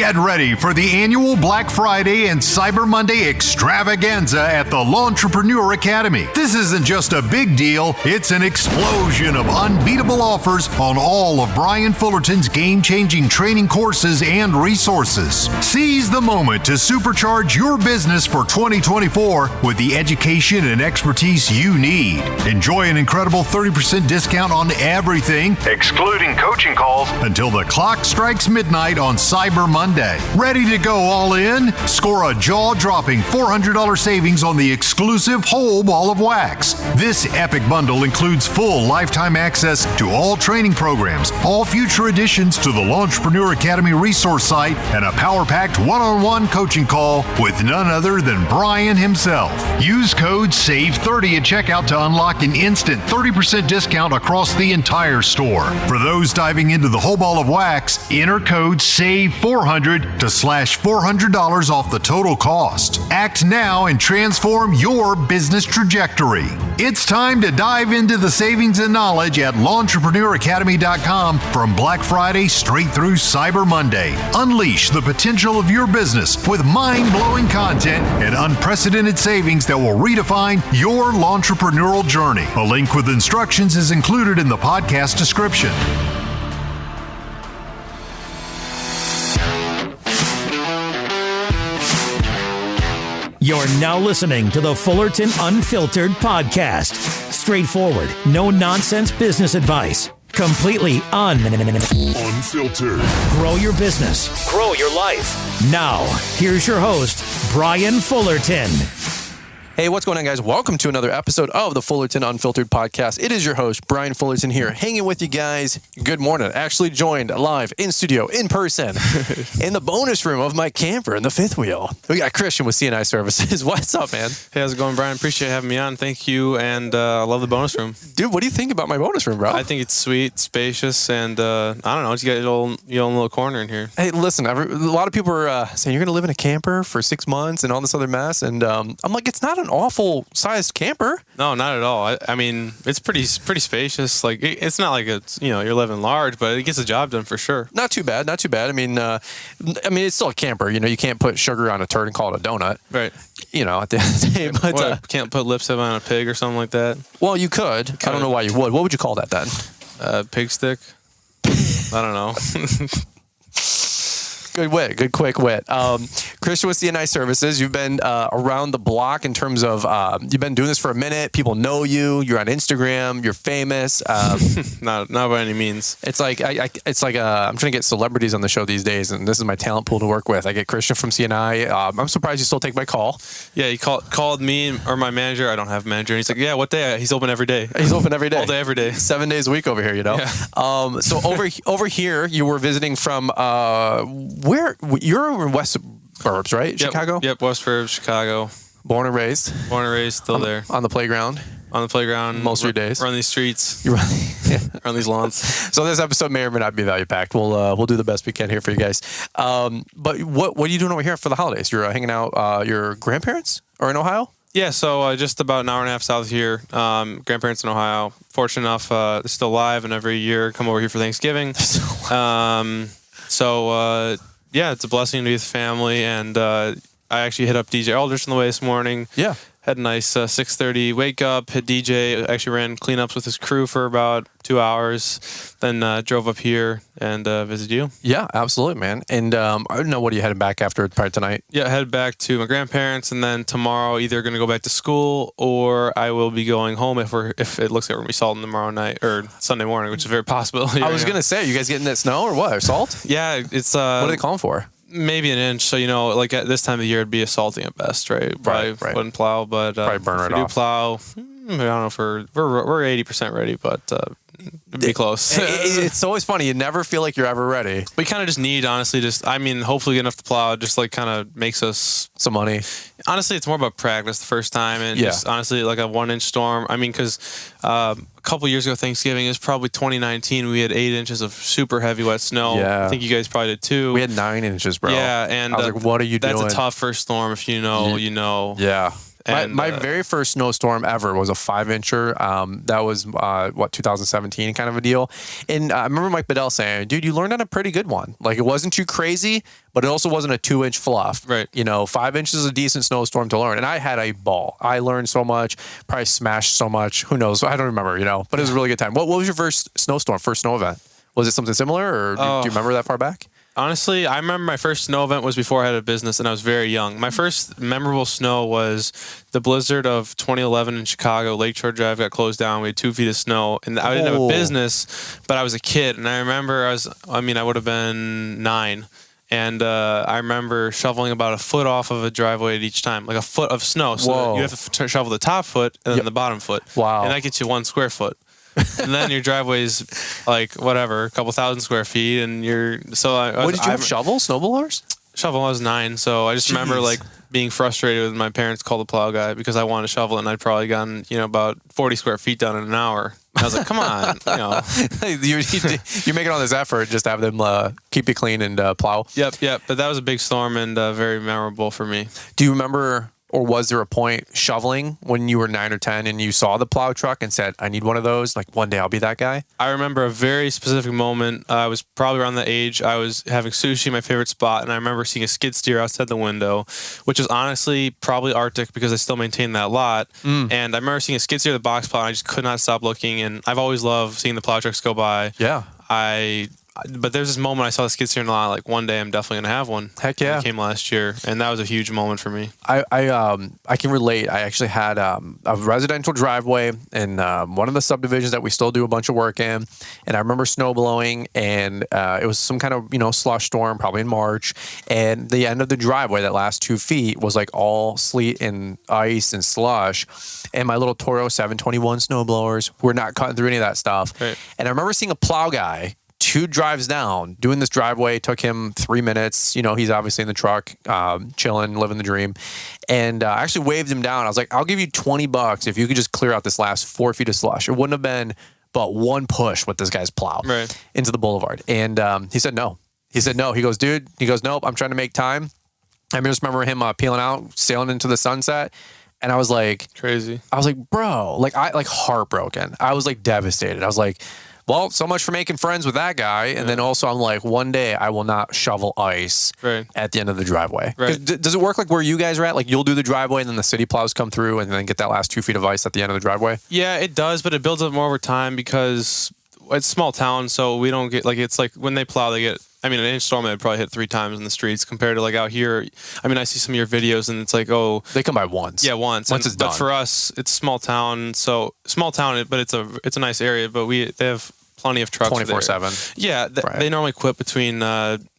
Get ready for the annual Black Friday and Cyber Monday extravaganza at the L'Entrepreneur Academy. This isn't just a big deal, it's an explosion of unbeatable offers on all of Brian Fullerton's game-changing training courses and resources. Seize the moment to supercharge your business for 2024 with the education and expertise you need. Enjoy an incredible 30% discount on everything, excluding coaching calls, until the clock strikes midnight on Cyber Monday. Ready to go all in? Score a jaw-dropping $400 savings on the exclusive whole ball of wax. This epic bundle includes full lifetime access to all training programs, all future additions to the L'Entrepreneur Academy resource site, and a power-packed one-on-one coaching call with none other than Brian himself. Use code SAVE30 at checkout to unlock an instant 30% discount across the entire store. For those diving into the whole ball of wax, enter code SAVE400 to slash $400 off the total cost. Act now and transform your business trajectory. It's time to dive into the savings and knowledge at l'entrepreneuracademy.com from Black Friday straight through Cyber Monday. Unleash the potential of your business with mind-blowing content and unprecedented savings that will redefine your l'entrepreneurial journey. A link with instructions is included in the podcast description. You're now listening to the Fullerton Unfiltered podcast. Straightforward, no nonsense business advice. Completely unfiltered. Grow your business. Grow your life. Now, here's your host, Brian Fullerton. Hey, what's going on, guys? Welcome to another episode of the Fullerton Unfiltered podcast. It is your host, Brian Fullerton, here, hanging with you guys. Good morning. Actually joined live in studio, in person, in the bonus room of my camper in the fifth wheel. We got Christian with CNI Services. What's up, man? Hey, how's it going, Brian? Appreciate having me on. Thank you, and I love the bonus room. Dude, what do you think about my bonus room, bro? I think it's sweet, spacious, and I don't know, you got your own little corner in here. Hey, listen, a lot of people are saying you're going to live in a camper for 6 months and all this other mess, and I'm like, it's not an awful sized camper. No, not at all. I mean, it's pretty spacious. Like, it's not like it's, you're living large, but it gets the job done for sure. Not too bad. I mean, it's still a camper. You can't put sugar on a turd and call it a donut. Right. At the end of the day. But, can't put lipstick on a pig or something like that. Well, you could. I don't know why you would. What would you call that then? Pig stick. I don't know. Good wit. Good quick wit. Christian with CNI Services, you've been around the block in terms of, you've been doing this for a minute. People know you. You're on Instagram. You're famous. Not by any means. It's like, I'm trying to get celebrities on the show these days, and this is my talent pool to work with. I get Christian from CNI. I'm surprised you still take my call. Yeah, he called me or my manager. I don't have a manager. And he's like, yeah, what day? He's open every day. He's open every day. All day, every day. 7 days a week over here, Yeah. So over here, you were visiting from, where? You're in West Burbs, right? Yep. Chicago? Yep, West Burbs, Chicago. Born and raised? Born and raised, still there. On the playground? On the playground. Most of your days? Run these streets. You run, run these lawns. So this episode may or may not be value packed. We'll do the best we can here for you guys. But what are you doing over here for the holidays? You're hanging out your grandparents or in Ohio? Yeah, so just about an hour and a half south here. Grandparents in Ohio. Fortunate enough, they're still alive, and every year come over here for Thanksgiving. Yeah, it's a blessing to be with family, and I actually hit up DJ Aldrich on the way this morning. Yeah. Had a nice 6:30 wake up, hit DJ, actually ran cleanups with his crew for about 2 hours, then drove up here and visited you. Yeah, absolutely, man. And I don't know, what are you heading back after probably tonight? Yeah, headed back to my grandparents, and then tomorrow either going to go back to school or I will be going home if it looks like we're going to be salting tomorrow night or Sunday morning, which is a very possibility. I was going to say, you guys getting that snow or what? Or salt? Yeah, it's... what are they calling for? Maybe an inch. So, like at this time of the year, it'd be a salting at best, right? Probably right. Wouldn't plow, but probably burn it off. Do plow, I don't know if we're 80% ready, but it'd be close. It's always funny. You never feel like you're ever ready. We kind of just need, honestly, hopefully get enough to plow. Just like kind of makes us some money. Honestly, it's more about practice the first time, and just honestly like a 1 inch storm. I mean, because a couple years ago, Thanksgiving, it was probably 2019. We had 8 inches of super heavy wet snow. Yeah. I think you guys probably did too. We had 9 inches, bro. Yeah, and I was like, "What are you doing?" That's a tough first storm. If you know, you know. Yeah. And my very first snowstorm ever was a 5-incher. That was 2017 kind of a deal. And I remember Mike Bedell saying, "Dude, you learned on a pretty good one. Like it wasn't too crazy, but it also wasn't a 2-inch fluff. Right. 5 inches is a decent snowstorm to learn." And I had a ball. I learned so much, probably smashed so much. Who knows? I don't remember. But it was a really good time. What was your first snowstorm? First snow event? Was it something similar, or do you remember that far back? Honestly, I remember my first snow event was before I had a business, and I was very young. My first memorable snow was the blizzard of 2011 in Chicago. Lakeshore Drive got closed down. We had 2 feet of snow, and I didn't have a business, but I was a kid, and I remember I would have been 9. And I remember shoveling about a foot off of a driveway at each time, like a foot of snow. So you have to shovel the top foot and then the bottom foot. Wow. And that gets you 1 square foot. And then your driveway's like whatever, a couple thousand square feet, and What did you have? Shovels, snowblowers? Shovel. I was 9, so I just remember like being frustrated with my parents called the plow guy because I wanted to shovel it, and I'd probably gotten about 40 square feet done in an hour. I was like, come on, You're making all this effort just to have them keep you clean and plow. Yep. But that was a big storm and very memorable for me. Do you remember, or was there a point shoveling when you were 9 or 10 and you saw the plow truck and said, "I need one of those. Like one day I'll be that guy"? I remember a very specific moment. I was probably around the age I was having sushi, my favorite spot, and I remember seeing a skid steer outside the window, which was honestly probably Arctic because I still maintain that lot. And I remember seeing a skid steer at the box plow, and I just could not stop looking. And I've always loved seeing the plow trucks go by. Yeah. But there's this moment I saw the skid steer in the lot, like one day I'm definitely gonna have one. Heck yeah! It came last year, and that was a huge moment for me. I can relate. I actually had a residential driveway in one of the subdivisions that we still do a bunch of work in, and I remember snow blowing, and it was some kind of slush storm, probably in March, and the end of the driveway, that last 2 feet, was like all sleet and ice and slush, and my little Toro 721 snowblowers were not cutting through any of that stuff. Right. And I remember seeing a plow guy 2 drives down, doing this driveway. Took him 3 minutes. He's obviously in the truck, chilling, living the dream. And I actually waved him down. I was like, "I'll give you $20 if you could just clear out this last 4 feet of slush." It wouldn't have been but one push with this guy's plow into the boulevard. And he said no. He said no. He goes, "Dude," he goes, "Nope, I'm trying to make time." I just remember him peeling out, sailing into the sunset. And I was like, crazy. I was like, bro, I heartbroken. I was like devastated. I was like, well, so much for making friends with that guy. And then also I'm like, one day I will not shovel ice at the end of the driveway. Right. Does it work like where you guys are at? Like you'll do the driveway and then the city plows come through and then get that last 2 feet of ice at the end of the driveway? Yeah, it does, but it builds up more over time because it's a small town, so we don't get it's like when they plow, they get. An inch storm they'd probably hit 3 times in the streets compared to out here. I see some of your videos and it's like, oh, they come by once. Yeah, once. Once it's done. But for us, it's small town, but it's a nice area. But they have plenty of trucks 24/7. Yeah, they normally quit between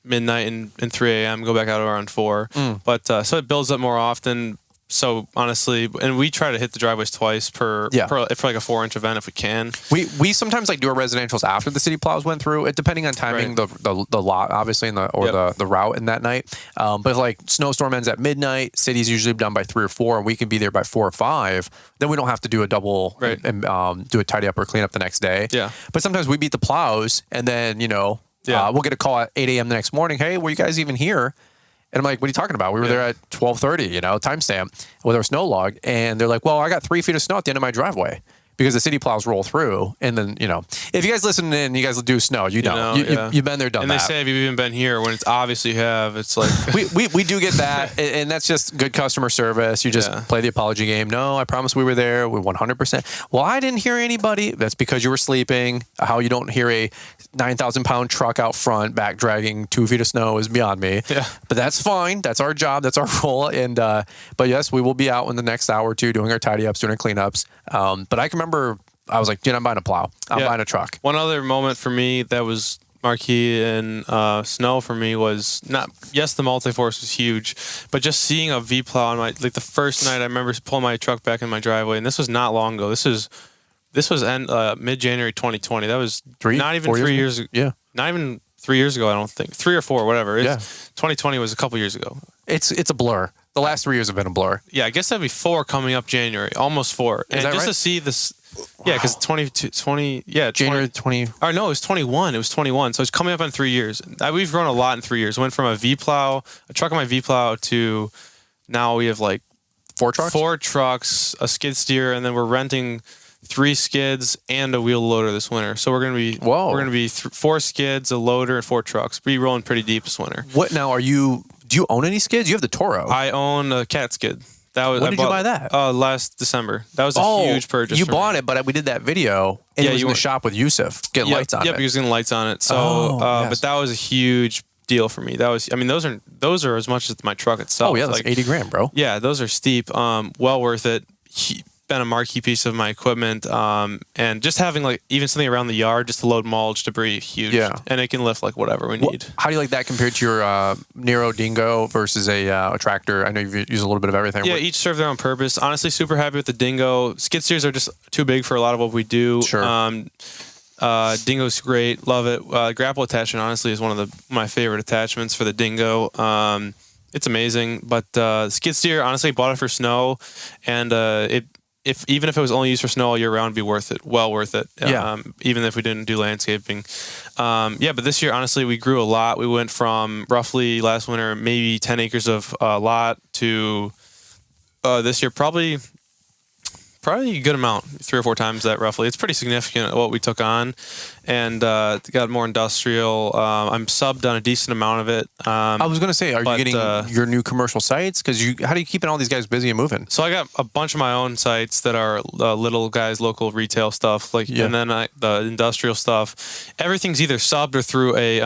midnight and 3 a.m. Go back out around 4. But so it builds up more often. So honestly, and we try to hit the driveways twice for like a 4-inch event if we can. We sometimes do our residentials after the city plows went through it, depending on timing, the lot obviously and the route in that night. But if snowstorm ends at midnight, city's usually done by 3 or 4, and we can be there by 4 or 5. Then we don't have to do a double and do a tidy up or clean up the next day. Yeah. But sometimes we beat the plows, and then we'll get a call at 8 a.m. the next morning. "Hey, were you guys even here?" And I'm like, "What are you talking about? We were there at 12:30, timestamp with our snow log." And they're like, "Well, I got 3 feet of snow at the end of my driveway." Because the city plows roll through, and then if you guys listen in, you guys do snow, you've been there, done that. And they say, "Have you even been here?" When it's obviously you have. It's like we do get that, and that's just good customer service. You just play the apology game. "No, I promise we were there. We 100%. Well, I didn't hear anybody." That's because you were sleeping. How you don't hear a 9,000-pound truck out front back dragging 2 feet of snow is beyond me. Yeah, but that's fine. That's our job. That's our role. And but yes, we will be out in the next hour or two doing our tidy ups, doing our cleanups. But I can remember I was like, "Dude, I'm buying a plow. I'm buying a truck." One other moment for me that was marquee in snow for me was the multi-force was huge, but just seeing a V plow on the first night I remember pulling my truck back in my driveway, and this was not long ago. This was mid-January 2020. That was not even 3 years ago. Yeah. Not even 3 years ago, I don't think. 3 or 4, whatever. 2020 was a couple years ago. It's a blur. The last 3 years have been a blur. Yeah, I guess that'd be 4 coming up January, almost 4. Is that just right? to see this, yeah, because 20, January 20. Oh no, it was 21. It was 21. So it's coming up on 3 years. We've grown a lot in 3 years. Went from a truck on my V plow to now we have 4 trucks? 4 trucks, a skid steer, and then we're renting 3 skids and a wheel loader this winter. So we're going to be 4 skids, a loader, and 4 trucks. Be rolling pretty deep this winter. What now? Do you own any skids? You have the Toro. I own a cat skid. When did you buy that? Last December. That was a huge purchase. You bought it, but we did that video, and it was in the shop with Yusuf getting lights on it. Yep, he was getting lights on it. So, but that was a huge deal for me. Those are as much as my truck itself. Oh yeah, that's like $80,000, bro. Yeah, those are steep. Well worth it. Been a marquee piece of my equipment, and just having like even something around the yard just to load mulch, debris, huge. Yeah, and it can lift like whatever we need. How do you like that compared to your Nero Dingo versus a tractor? I know you've used a little bit of everything. Yeah, each serve their own purpose. Honestly, super happy with the Dingo. Skid steers are just too big for a lot of what we do. Sure. Dingo's great, love it. Grapple attachment honestly is one of my favorite attachments for the Dingo. It's amazing, but skid steer honestly bought it for snow, and even if it was only used for snow all year round, it'd be worth it. Well worth it. Yeah. Even if we didn't do landscaping. But this year, honestly, we grew a lot. We went from roughly last winter, maybe 10 acres of lot to this year, probably a good amount, 3 or 4 times that roughly. It's pretty significant what we took on, and got more industrial. I'm subbed on a decent amount of it. I was going to say, are you getting your new commercial sites? Because how do you keep all these guys busy and moving? So I got a bunch of my own sites that are little guys, local retail stuff, and then the industrial stuff. Everything's either subbed or through a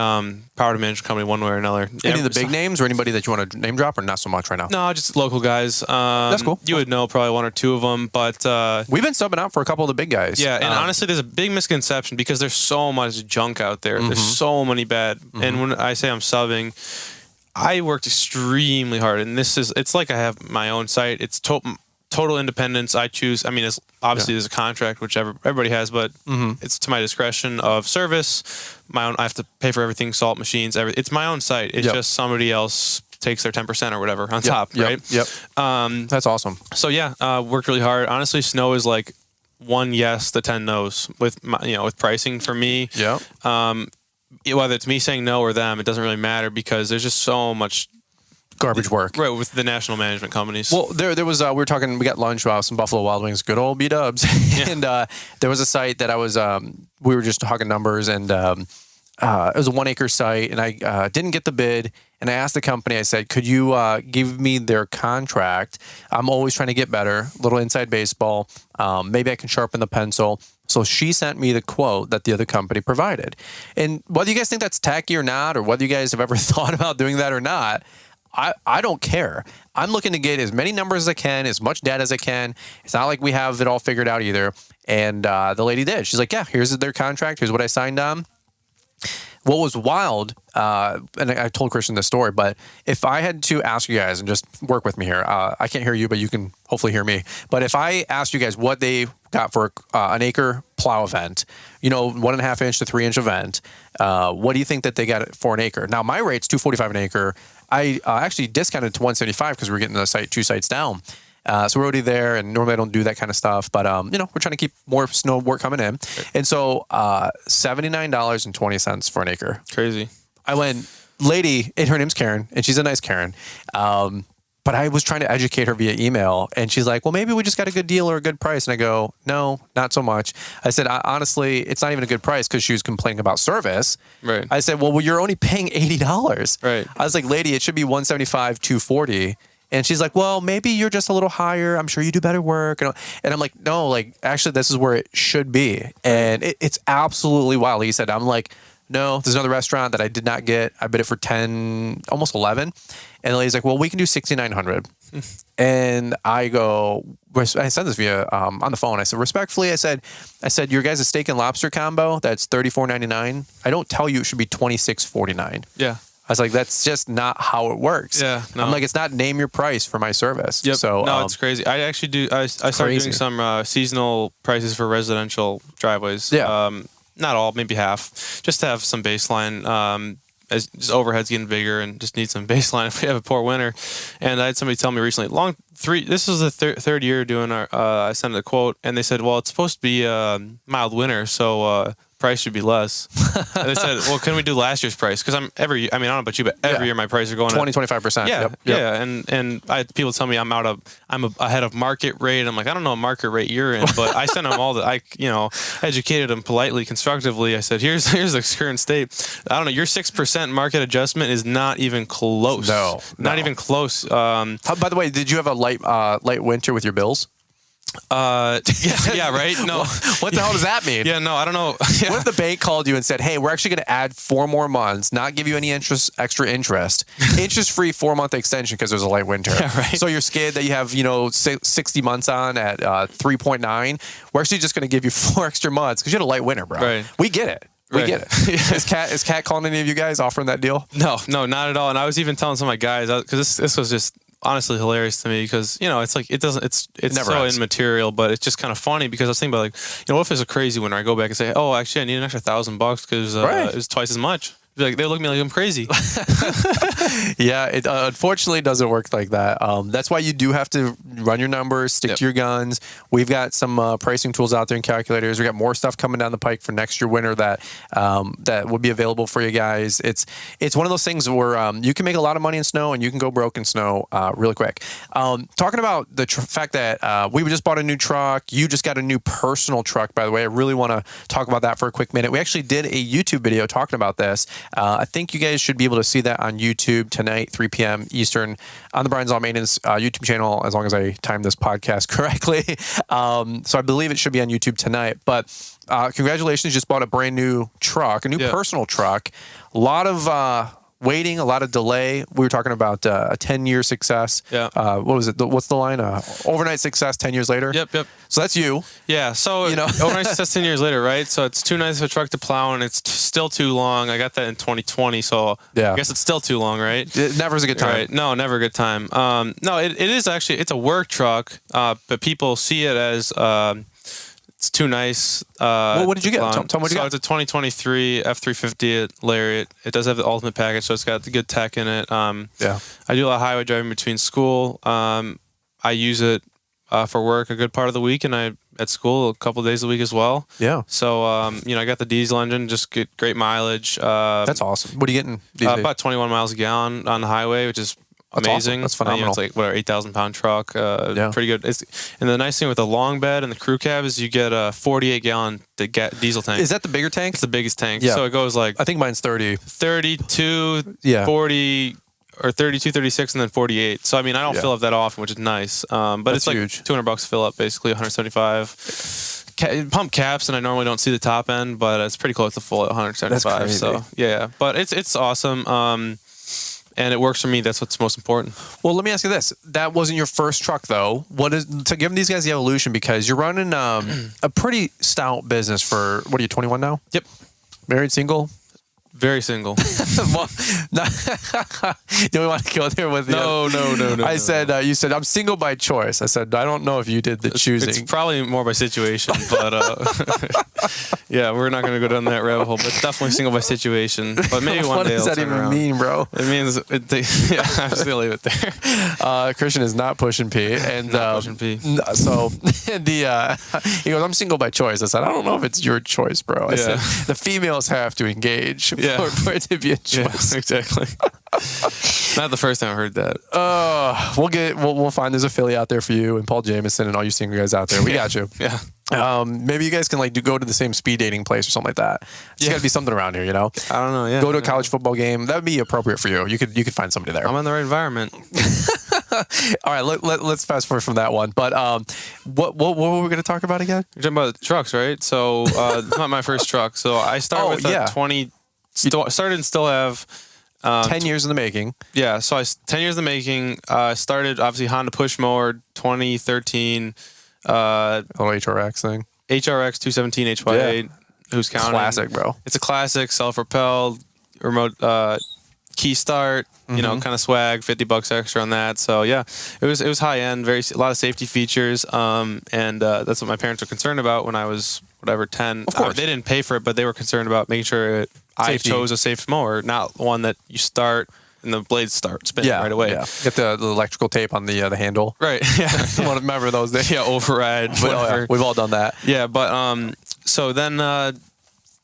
power to management company, one way or another. Any of the big names or anybody that you want to name drop, or not so much right now? No, just local guys. That's cool. You would know probably 1 or 2 of them, but we've been subbing out for a couple of the big guys. Yeah, and honestly, there's a big misconception because there's so much junk out there. There's so many bad. And when I say I'm subbing, I worked extremely hard, and it's like I have my own site. It's total independence. I choose. I mean, it's obviously there's a contract, which everybody has, but it's to my discretion of service. My own. I have to pay for everything, salt machines, everything. It's my own site. It's just somebody else takes their 10% or whatever on top, right? Yep. That's awesome. So worked really hard. Honestly, snow is like 1 yes to 10 no's with with pricing for me. Yeah. Whether it's me saying no or them, it doesn't really matter because there's just so much garbage work, right, with the national management companies. Well, there was we got lunch while some Buffalo Wild Wings, good old B-dubs, and there was a site that I was we were just talking numbers, and it was a 1 acre site, and I didn't get the bid. And I asked the company, I said, could you give me their contract? I'm always trying to get better, little inside baseball. Maybe I can sharpen the pencil. So she sent me the quote that the other company provided. And whether you guys think that's tacky or not, or whether you guys have ever thought about doing that or not, I don't care. I'm looking to get as many numbers as I can, as much data as I can. It's not like we have it all figured out either. And the lady did. She's like, yeah, here's their contract. Here's what I signed on. What was wild, and I told Christian this story, but if I had to ask you guys, and just work with me here, I can't hear you, but you can hopefully hear me. But if I asked you guys what they got for an acre plow event, 1.5 inch to 3 inch event, what do you think that they got for an acre? Now, my rate's $245 an acre. I actually discounted to $175 because we're getting the 2 sites down. So we're already there, and normally I don't do that kind of stuff, but we're trying to keep more snow work coming in. And so $79.20 for an acre. Crazy. I went, lady, and her name's Karen, and she's a nice Karen. But I was trying to educate her via email, and she's like, well, maybe we just got a good deal or a good price. And I go, no, not so much. I said, honestly, it's not even a good price, because she was complaining about service. Right. I said, well, you're only paying $80. Right. I was like, lady, it should be $175, $240. And she's like, well, maybe you're just a little higher. I'm sure you do better work. And I'm like, no, actually, this is where it should be. And it's absolutely wild. He said, I'm like, no, there's another restaurant that I did not get. I bid it for 10, almost 11. And the lady's like, well, we can do 6,900. And I go, I said this via on the phone. I said, respectfully, I said, your guys' steak and lobster combo, that's $34.99. I don't tell you it should be $26.49. Yeah. I was like, that's just not how it works. Yeah, no. I'm like, it's not name your price for my service. Yep. So no, it's crazy. I actually do. I started doing some seasonal prices for residential driveways. Yeah. Not all, maybe half, just to have some baseline. As just overhead's getting bigger and just need some baseline if we have a poor winter. And I had somebody tell me recently, this was the third year doing our, I sent a quote, and they said, well, it's supposed to be a mild winter, so price should be less. And they said, well, can we do last year's price? Because I don't know about you, but every year my prices are going 20-25%. Yeah, Yep. yeah. And people tell me I'm ahead of market rate. I'm like, I don't know what market rate you're in, but I sent them all educated them politely, constructively. I said, here's the current state. I don't know, your 6% market adjustment is not even close. No. Not even close. By the way, did you have a light winter with your bills? Yeah, right. No, what the hell does that mean? Yeah, no, I don't know. Yeah. What if the bank called you and said, "Hey, we're actually going to add 4 more months, not give you any extra interest, interest-free 4-month extension because there's a light winter." Yeah, right. So your skid that you have, 60 months on at 3.9, we're actually just going to give you 4 extra months because you had a light winter, bro. Right. We get it. We get it. Is Cat calling any of you guys offering that deal? No, not at all. And I was even telling some of my guys because this was just honestly hilarious to me because it's like it's never so ends. immaterial, but it's just kind of funny because I was thinking about what if it's a crazy winter? I go back and say, oh, actually, I need an extra $1,000 because it's twice as much. They look at me like I'm crazy. Yeah, it unfortunately doesn't work like that. That's why you do have to run your numbers, stick to your guns. We've got some pricing tools out there and calculators. We got more stuff coming down the pike for next year winter that will be available for you guys. It's one of those things where you can make a lot of money in snow and you can go broke in snow really quick. Talking about the fact that we just bought a new truck. You just got a new personal truck, by the way. I really want to talk about that for a quick minute. We actually did a YouTube video talking about this. I think you guys should be able to see that on YouTube tonight, 3 p.m. Eastern, on the Brian's Lawn Maintenance YouTube channel, as long as I timed this podcast correctly. So I believe it should be on YouTube tonight. But congratulations, you just bought a brand new truck, a new personal truck. A lot of waiting, a lot of delay. We were talking about a 10-year success. Yeah. What was it? What's the line? Overnight success 10 years later? Yep. So that's you. Yeah. So, overnight success 10 years later, right? So it's too nice of a truck to plow and it's still too long. I got that in 2020. So I guess it's still too long, right? It never is a good time. Right. No, never a good time. No, it is actually, it's a work truck, but people see it as, it's too nice. Well, what did you get? Tell me what you got. So it's a 2023 F350 at Lariat. It does have the ultimate package, so it's got the good tech in it. I do a lot of highway driving between school. I use it for work a good part of the week, and I at school a couple of days a week as well. Yeah. So I got the diesel engine, just get great mileage. That's awesome. What are you getting these days? About 21 miles a gallon on the highway, which is amazing. That's phenomenal. It's like 8,000-pound truck. Pretty good. And the nice thing with the long bed and the crew cab is you get a 48-gallon diesel tank. Is that the bigger tank? It's the biggest tank. Yeah. So it goes like I think mine's 30, 32, 40, or 32, 36, and then 48. So I don't fill up that often, which is nice. But That's it's like huge. $200 fill up, basically 175. Pump caps, and I normally don't see the top end, but it's pretty close to full at 175. That's crazy. So yeah, but it's awesome. And it works for me. That's what's most important. Well, let me ask you this. That wasn't your first truck, though. What is to give these guys the evolution? Because you're running a pretty stout business for, what are you, 21 now? Yep. Married, single? Very single. Well, do we want to go there with you? No. I said, you said, I'm single by choice. I said, I don't know if you did the choosing. It's probably more by situation, but yeah, we're not going to go down that rabbit hole, but definitely single by situation. But maybe one what day does I'll that turn even around. mean, bro? It means, I'm just going to leave it there. Christian is not pushing P. And Not pushing P. So he goes, I'm single by choice. I said, I don't know if it's your choice, bro. I said, the females have to engage for it to be a choice. Yeah, exactly. Not the first time I heard that. We'll find there's a Philly out there for you and Paul Jameson and all you single guys out there. We got you. Yeah. Maybe you guys can go to the same speed dating place or something like that. It's got to be something around here, I don't know. Yeah. Go to a college football game. That would be appropriate for you. You could find somebody there. I'm in the right environment. All right, let's fast forward from that one. But what were we going to talk about again? You're talking about trucks, right? So it's not my first truck. So I started with a 20. Started and still have 10 years in the making. Yeah, so 10 years in the making. Started obviously Honda push mower 2013. Little HRX thing. HRX 217 HY8. Who's counting? Classic, bro. It's a classic, self-propelled, remote key start. Kind of swag, $50 extra on that. So yeah, it was high end, a lot of safety features. And that's what my parents were concerned about when I was 10. Of course. They didn't pay for it, but they were concerned about making sure Safety. I chose a safe mower, not one that you start and the blades start spinning right away. Yeah. Get the electrical tape on the handle. Right. Yeah. I want to remember those days. Yeah, override, whatever. We've all done that. Yeah, but so then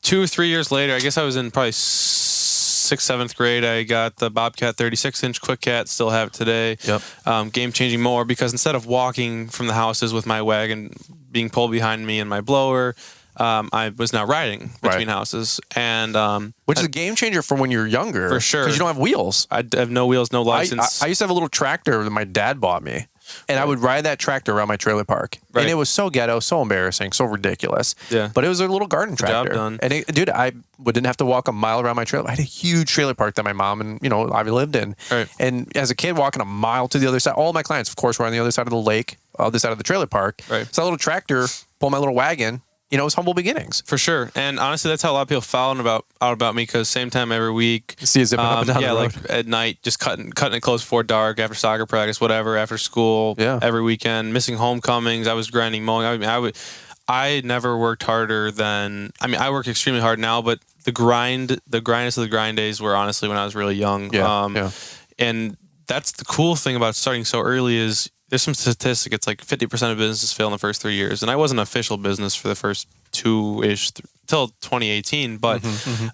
2 or 3 years later, I guess I was in probably 6th, 7th grade, I got the Bobcat 36-inch Quick Cat, still have it today. Yep. Game-changing mower, because instead of walking from the houses with my wagon being pulled behind me and my blower, I was now riding between houses. And which is a game changer from when you're younger. For sure. Because you don't have wheels. I have no wheels, no license. I used to have a little tractor that my dad bought me. And I would ride that tractor around my trailer park. Right. And it was so ghetto, so embarrassing, so ridiculous. Yeah. But it was a little garden tractor. Job done. And dude, I didn't have to walk a mile around my trailer. I had a huge trailer park that my mom and, I lived in. Right. And as a kid, walking a mile to the other side, all my clients, of course, were on the other side of the lake, other side of the trailer park. Right. So that little tractor, pull my little wagon. It was humble beginnings. For sure. And honestly, that's how a lot of people found out about me, because same time every week. See you zipping up and down the road. like at night, just cutting it close before dark, after soccer practice, whatever, after school, every weekend, missing homecomings. I was grinding mowing. I never worked harder than, I work extremely hard now, but the grindest of the grind days were honestly when I was really young. And that's the cool thing about starting so early is, there's some statistic. It's like 50% of businesses fail in the first 3 years. And I wasn't an official business for the first 2-ish till 2018. But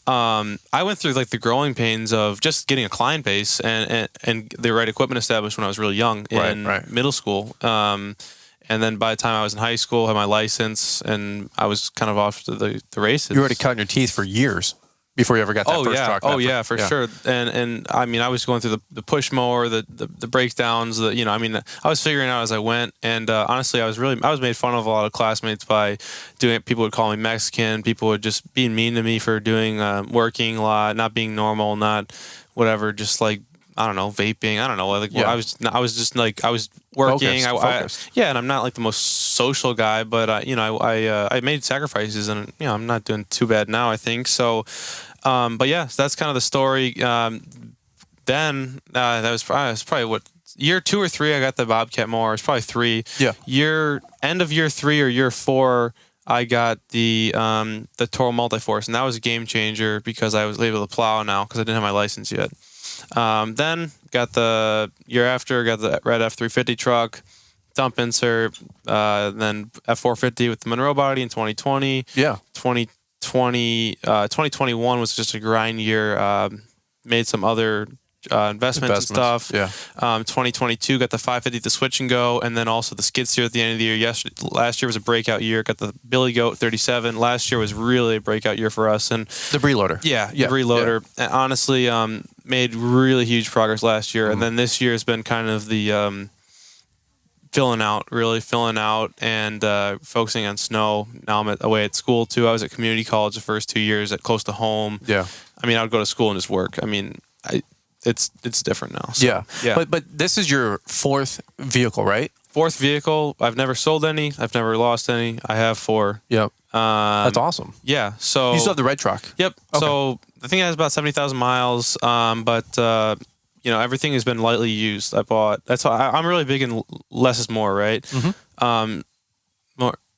I went through like the growing pains of just getting a client base and the right equipment established when I was really young in middle school. And then by the time I was in high school, I had my license and I was kind of off to the races. You were already cutting your teeth for years before you ever got that first truck. For sure. And I was going through the push mower, the breakdowns, I was figuring out as I went. And honestly, I was made fun of a lot of classmates by doing it. People would call me Mexican. People would just be mean to me for doing working a lot, not being normal, not whatever, just like, I don't know, vaping. I don't know. I was just like, I was working. Focused. And I'm not like the most social guy, but I made sacrifices, and I'm not doing too bad now, I think. So, but yeah, so that's kind of the story. Then that was probably what, year 2 or 3 I got the Bobcat mower. It's probably 3. Yeah. End of year 3 or year 4. I got the Toro Multiforce, and that was a game changer because I was able to plow now because I didn't have my license yet. Then got the year after, got the red F350 truck, dump insert, then F450 with the Monroe body in 2020. Yeah. 2021 was just a grind year. Made some other investments and stuff. Yeah. 2022 got the 550, the switch and go, and then also the skid steer at the end of the year. Last year was a breakout year. Got the Billy Goat 37. Last year was really a breakout year for us. And debris loader. Debris loader. Yeah. And honestly, made really huge progress last year. And then this year has been kind of the filling out and focusing on snow. Now I'm away at school too. I was at community college the first 2 years at close to home. Yeah. I would go to school and just work. It's different now. So, yeah. But this is your 4th vehicle, right? 4th vehicle. I've never sold any. I've never lost any. I have 4. Yep. That's awesome. Yeah. So you still have the red truck. Yep. Okay. So I think it has about 70,000 miles. But everything has been lightly used. I bought. That's why I'm really big in less is more, right? Mm-hmm.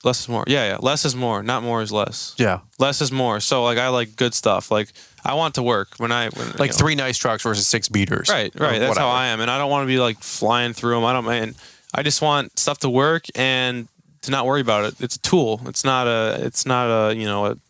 Less is more. Yeah. Less is more. Not more is less. Yeah. Less is more. So I like good stuff. I want to work when 3 nice trucks versus 6 beaters. Right. That's how I am, and I don't want to be like flying through them. I just want stuff to work and to not worry about it. It's a tool. It's not a.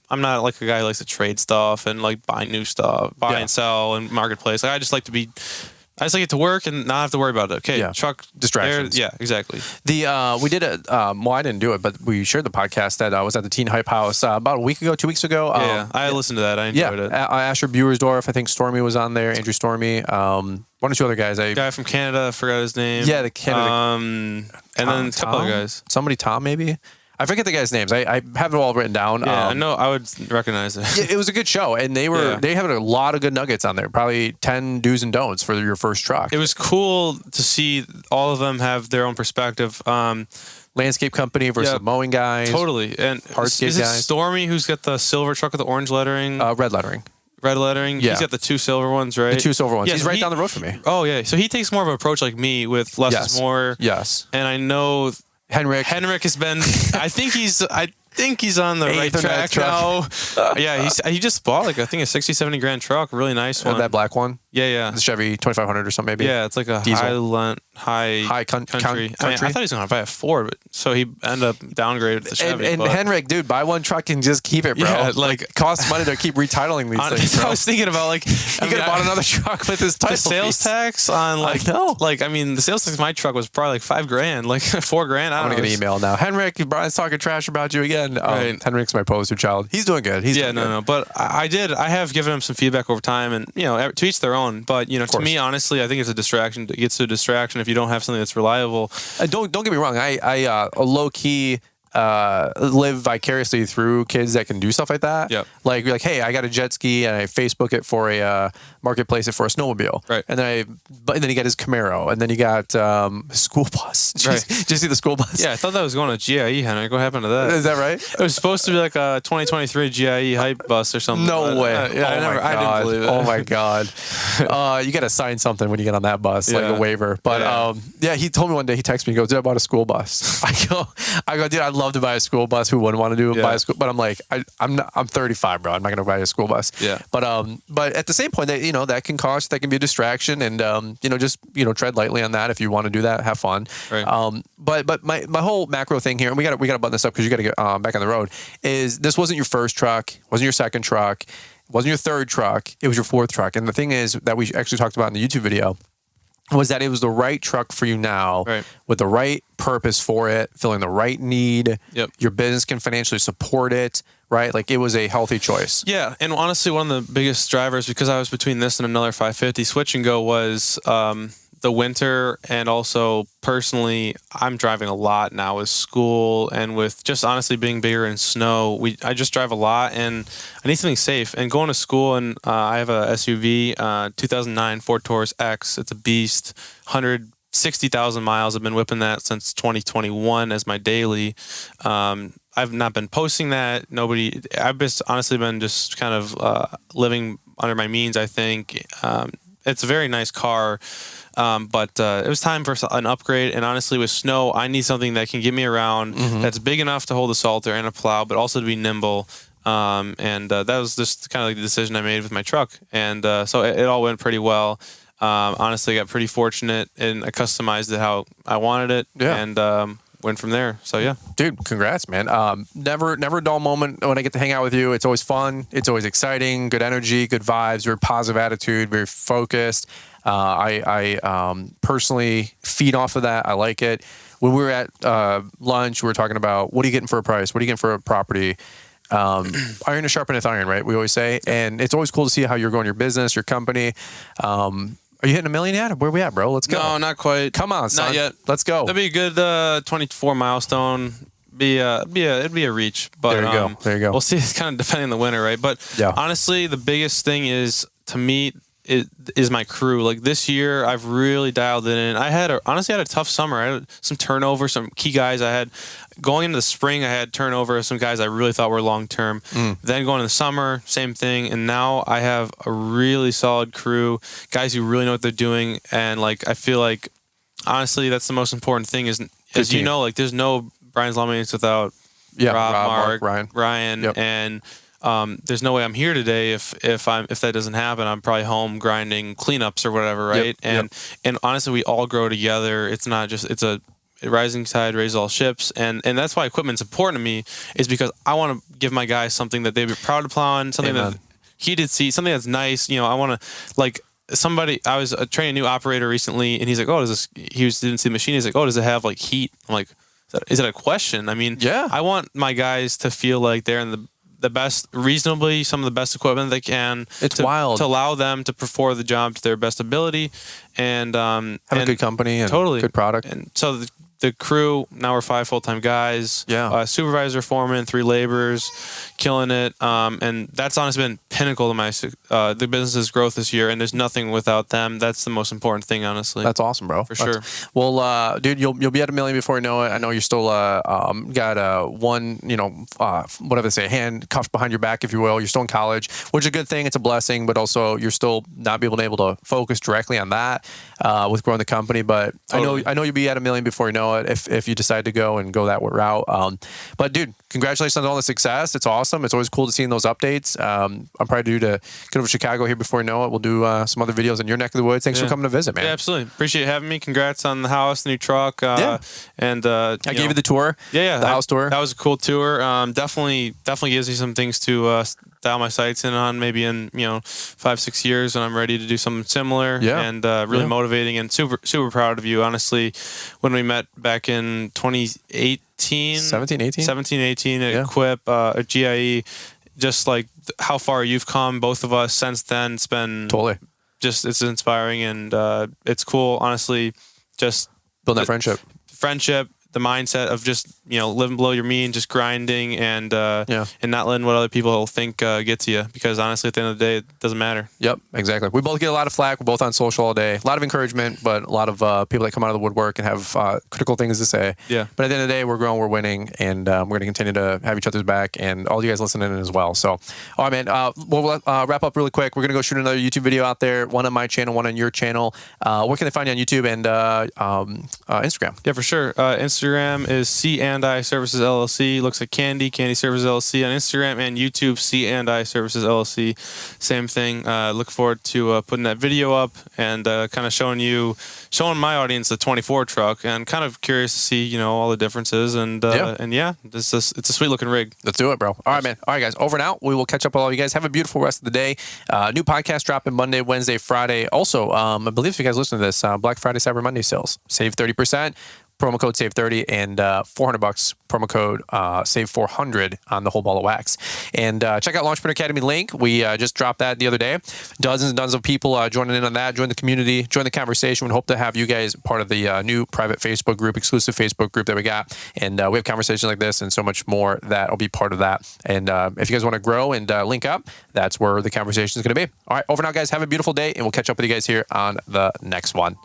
I'm not like a guy who likes to trade stuff and like buy new stuff, buy and sell and marketplace. I just like to get to work and not have to worry about it. Okay, truck distractions. Yeah, exactly. We did I didn't do it, but we shared the podcast that was at the Teen Hype House about a week ago, 2 weeks ago. I listened to that. I enjoyed it. Asher Buersdorf, I think Stormy was on there. Andrew Stormy. 1 or 2 other guys. Guy from Canada, I forgot his name. Yeah, the Canada. And then a couple other guys. Somebody, Tom, maybe. I forget the guys' names. I have it all written down. Yeah, I know. I would recognize it. It was a good show, and they had a lot of good nuggets on there. Probably 10 do's and don'ts for your first truck. It was cool to see all of them have their own perspective. Landscape company versus mowing guys. Totally. And hardscape is it guys. Stormy who's got the silver truck with the orange lettering? Red lettering. Red lettering. Yeah. He's got the 2 silver ones, right? The 2 silver ones. Yeah, He's right down the road from me. Oh yeah. So he takes more of an approach like me with less is more. Yes. And I know Henrik has been. I think he's on the right track now. Yeah, he just bought I think a 60, 70 grand truck, really nice one. That black one. Yeah. The Chevy 2500 or something maybe. Yeah, it's like a Diesel. high country. I mean, I thought he was going to buy a Ford, but so he ended up downgraded the Chevy. And Henrik, dude, buy one truck and just keep it, bro. Yeah, like it costs money to keep retitling these things. Bro. I was thinking about like he could have bought another truck with his title the sales fees. tax on like I mean the sales tax of my truck was probably like $5,000, like $4,000. I'm gonna get an email now. Henrik, Brian's talking trash about you again. Right. Henrik's my poster child. He's doing good. He's doing good. No. But I have given him some feedback over time, and to each their own. But to me, honestly, I think it's a distraction. It gets to a distraction if you don't have something that's reliable. Don't get me wrong. I low key live vicariously through kids that can do stuff like that. Yep. Like you're like, hey, I got a jet ski and I Facebook it for a marketplace it for a snowmobile. Right. And then you got his Camaro, and then you got school bus. Right. Did you see the school bus? Yeah, I thought that was going to GIE, Henrik. What happened to that? Is that right? It was supposed to be like a 2023 GIE hype bus or something. No way. I didn't believe it. Oh my God. You got to sign something when you get on that bus, like a waiver. But he told me one day, he texted me, he goes, dude, I bought a school bus. I go, dude, I'd love to buy a school bus. Who wouldn't want to buy a school? But I'm like, I'm 35, bro. I'm not going to buy a school bus. Yeah. But at the same point, that can cost, that can be a distraction, and just tread lightly on that. If you want to do that, have fun. Right. But my whole macro thing here, and we got to button this up because you got to get back on the road. Is this wasn't your first truck, wasn't your second truck, wasn't your third truck, it was your fourth truck. And the thing is that we actually talked about in the YouTube video was that it was the right truck for you now, right, with the right purpose for it, filling the right need. Yep. Your business can financially support it, right? Like it was a healthy choice. Yeah, and honestly, one of the biggest drivers, because I was between this and another 550 switch and go, was the winter, and also personally, I'm driving a lot now with school and with just honestly being bigger in snow. I just drive a lot, and I need something safe. And going to school, and I have a SUV, 2009 Ford Taurus X. It's a beast, 160,000 miles. I've been whipping that since 2021 as my daily. I've not been posting that. I've just honestly been just kind of living under my means, I think. It's a very nice car. But it was time for an upgrade, and honestly, with snow, I need something that can get me around, that's big enough to hold a salter and a plow, but also to be nimble. That was just kind of like the decision I made with my truck, and so it all went pretty well. Honestly, I got pretty fortunate, and I customized it how I wanted it, and went from there. So yeah, dude, congrats, man. Never a dull moment when I get to hang out with you. It's always fun. It's always exciting. Good energy, good vibes, very positive attitude, very focused. I personally feed off of that. I like it. When we were at lunch, we were talking about what are you getting for a price? What are you getting for a property? Iron is sharpeneth iron, right? We always say, and it's always cool to see how you're growing your business, your company. Are you hitting 1 million yet? Where are we at, bro? Let's go. No, not quite. Come on, son. Not yet. Let's go. That'd be a good 24 milestone. It'd be a reach. But there you go. We'll see. It's kind of depending on the winter, right? But honestly, the biggest thing is, to me, is my crew. Like this year, I've really dialed it in. I honestly had a tough summer. I had some turnover, some key guys. I had going into the spring, I had turnover of some guys I really thought were long term. Then going into the summer, same thing. And now I have a really solid crew, guys who really know what they're doing. And like I feel like honestly, that's the most important thing. Is as you know, like there's no Brian's Lawn Maintenance without Rob, Mark, Ryan, and there's no way I'm here today if that doesn't happen. I'm probably home grinding cleanups or whatever, right? And honestly, we all grow together. It's not just a rising tide raises all ships, and that's why equipment's important to me, is because I want to give my guys something that they'd be proud to plow on, something that he did see, something that's nice. I want to like. I was training a new operator recently, and he's like, "Oh, does this?" Didn't see the machine. He's like, "Oh, does it have like heat?" I'm like, "Is that a question?" I mean, I want my guys to feel like they're in the best, reasonably, some of the best equipment they can. It's wild to allow them to perform the job to their best ability, and have a good company and good product. And so the crew, now we're 5 full-time guys. Supervisor, foreman, 3 laborers, killing it. And that's honestly been pinnacle to my the business's growth this year. And there's nothing without them. That's the most important thing, honestly. That's awesome, bro. Sure. Well, dude, you'll be at 1 million before you know it. I know you're still got one, whatever they say, hand cuffed behind your back, if you will. You're still in college, which is a good thing. It's a blessing, but also you're still not being able to focus directly on that with growing the company. But totally. I know you'll be at 1 million before you know it. know, if you decide to go that route. But dude, congratulations on all the success. It's awesome. It's always cool to see those updates. I'm probably due to get over to Chicago here before you know it. We'll do some other videos in your neck of the woods. Thanks for coming to visit, man. Yeah, absolutely. Appreciate having me. Congrats on the house, the new truck. And I gave you the tour. Yeah, the house tour. That was a cool tour. Definitely gives me some things to dial my sights in on. Maybe in 5-6 years when I'm ready to do something similar. Yeah. And really motivating and super proud of you. Honestly, when we met back in 17, 18 at Quip, at GIE, just like how far you've come, both of us since then. It's been just, it's inspiring and it's cool. Honestly, just build that friendship, the mindset of just living below your means, just grinding and not letting what other people think get to you, because honestly at the end of the day it doesn't matter. Yep, exactly. We both get a lot of flack. We're both on social all day, a lot of encouragement, but a lot of people that come out of the woodwork and have critical things to say. But at the end of the day, we're growing, we're winning, and we're going to continue to have each other's back, and all you guys listening in as well. So all right, man, we'll wrap up really quick. We're going to go shoot another YouTube video out there, one on my channel, one on your channel. Where can they find you on YouTube and Instagram? Yeah, for sure. Instagram is C&I Services LLC. Looks like Candy Services LLC on Instagram, and YouTube C&I Services LLC. Same thing. Look forward to putting that video up and kind of showing my audience the 24 truck, and kind of curious to see all the differences and it's a sweet looking rig. Let's do it, bro. All right, man. All right, guys. Over and out. We will catch up with all you guys. Have a beautiful rest of the day. New podcast dropping Monday, Wednesday, Friday. Also, I believe if you guys listen to this, Black Friday, Cyber Monday sales. Save 30%. Promo code SAVE30 and $400 promo code SAVE400 on the whole ball of wax. And check out Launchpreneur Academy link. We just dropped that the other day. Dozens and dozens of people joining in on that. Join the community, join the conversation. We hope to have you guys part of the new private Facebook group, exclusive Facebook group that we got. And we have conversations like this and so much more that will be part of that. And if you guys want to grow and link up, that's where the conversation is going to be. All right, over now, guys. Have a beautiful day, and we'll catch up with you guys here on the next one.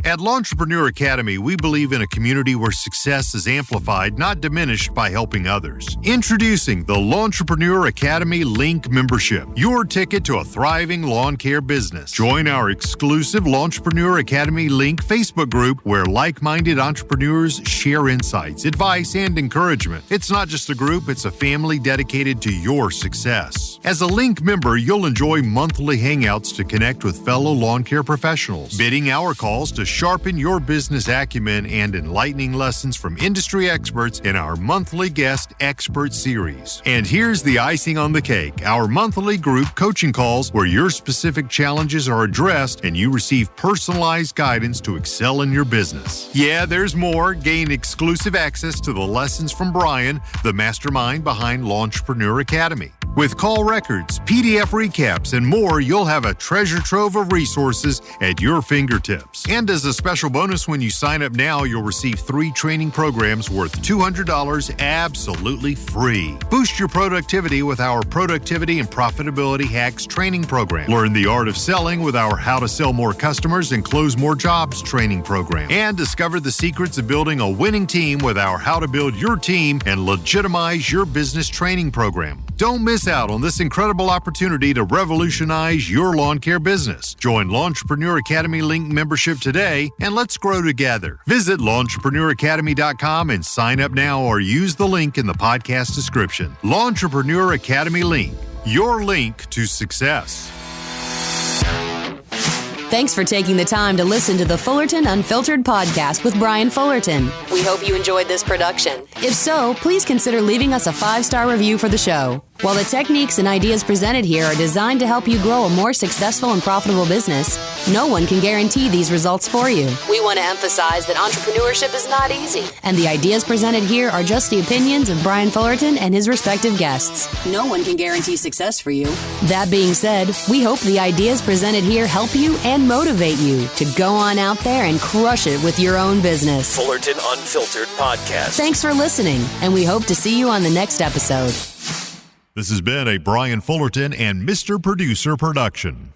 At Launchpreneur Academy, we believe in a community where success is amplified, not diminished, by helping others. Introducing the Launchpreneur Academy Link membership, your ticket to a thriving lawn care business. Join our exclusive Launchpreneur Academy Link Facebook group where like-minded entrepreneurs share insights, advice, and encouragement. It's not just a group, it's a family dedicated to your success. As a Link member, you'll enjoy monthly hangouts to connect with fellow lawn care professionals, bidding hour calls to sharpen your business acumen, and enlightening lessons from industry experts in our monthly guest expert series. And here's the icing on the cake, our monthly group coaching calls where your specific challenges are addressed and you receive personalized guidance to excel in your business. Yeah, there's more. Gain exclusive access to the lessons from Brian, the mastermind behind Launchpreneur Academy. With call records, PDF recaps, and more, you'll have a treasure trove of resources at your fingertips. And as a special bonus, when you sign up now, you'll receive 3 training programs worth $200 absolutely free. Boost your productivity with our Productivity and Profitability Hacks training program. Learn the art of selling with our How to Sell More Customers and Close More Jobs training program. And discover the secrets of building a winning team with our How to Build Your Team and Legitimize Your Business training program. Don't miss out on this incredible opportunity to revolutionize your lawn care business. Join Launchpreneur Academy Link membership today, and let's grow together. Visit launchpreneuracademy.com and sign up now, or use the link in the podcast description. Launchpreneur Academy Link, your link to success. Thanks for taking the time to listen to the Fullerton Unfiltered podcast with Brian Fullerton. We hope you enjoyed this production. If so, please consider leaving us a 5-star review for the show. While the techniques and ideas presented here are designed to help you grow a more successful and profitable business, no one can guarantee these results for you. We want to emphasize that entrepreneurship is not easy, and the ideas presented here are just the opinions of Brian Fullerton and his respective guests. No one can guarantee success for you. That being said, we hope the ideas presented here help you and motivate you to go on out there and crush it with your own business. Fullerton Unfiltered Podcast. Thanks for listening, and we hope to see you on the next episode. This has been a Brian Fullerton and Mr. Producer production.